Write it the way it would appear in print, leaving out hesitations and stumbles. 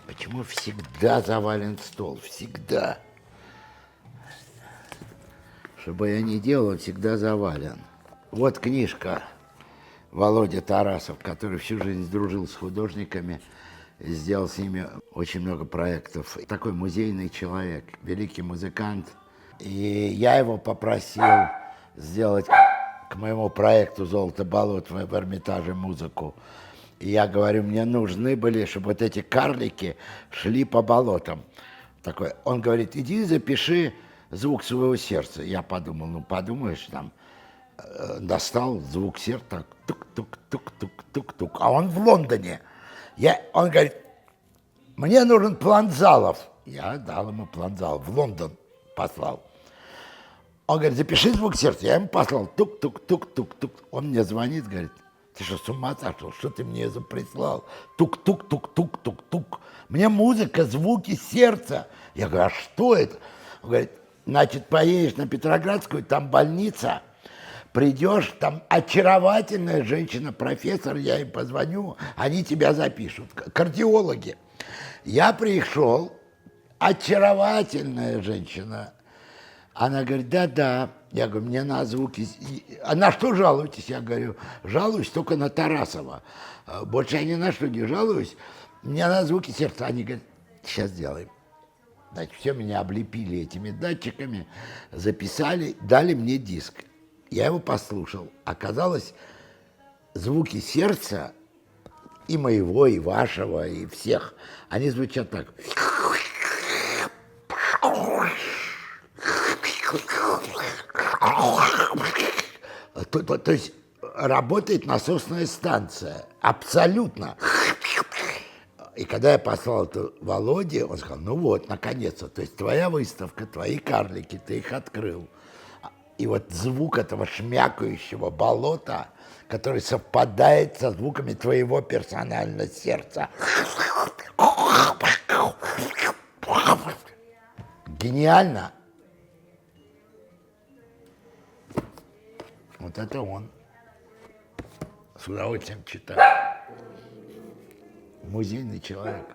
Почему всегда завален стол? Всегда. Что бы я ни делал, он всегда завален. Вот книжка Володя Тарасов, который всю жизнь дружил с художниками, сделал с ними очень много проектов. Такой музейный человек, великий музыкант. И я его попросил сделать к моему проекту «Золото болот» в Эрмитаже музыку. И я говорю, мне нужны были, чтобы вот эти карлики шли по болотам. Такой. Он говорит, иди запиши звук своего сердца. Я подумал, ну подумаешь, там, достал звук сердца, так, тук-тук-тук-тук-тук-тук. А он в Лондоне. Он говорит, мне нужен план залов. Я дал ему план залов, в Лондон послал. Он говорит, запиши звук сердца. Я ему послал, тук-тук-тук-тук-тук. Он мне звонит, говорит, ты что, с ума сошел? Что ты мне это прислал? Тук-тук-тук-тук-тук-тук. Мне музыка, звуки сердца. Я говорю, а что это? Он говорит, значит, поедешь на Петроградскую, там больница, придешь, там очаровательная женщина, профессор, я им позвоню, они тебя запишут, кардиологи. Я пришел, очаровательная женщина. Она говорит, да-да. Я говорю, мне на звуки... А на что жалуетесь? Я говорю, жалуюсь только на Тарасова. Больше я ни на что не жалуюсь. Мне на звуки сердца. Они говорят, сейчас сделаем. Значит, все меня облепили этими датчиками, записали, дали мне диск. Я его послушал. Оказалось, звуки сердца и моего, и вашего, и всех, они звучат так. То есть работает насосная станция. Абсолютно. И когда я послал это Володе, он сказал, ну вот, наконец-то, то есть твоя выставка, твои карлики, ты их открыл. И вот звук этого шмякающего болота, который совпадает со звуками твоего персонального сердца. Гениально. Вот это он. С удовольствием читаю. Музейный человек.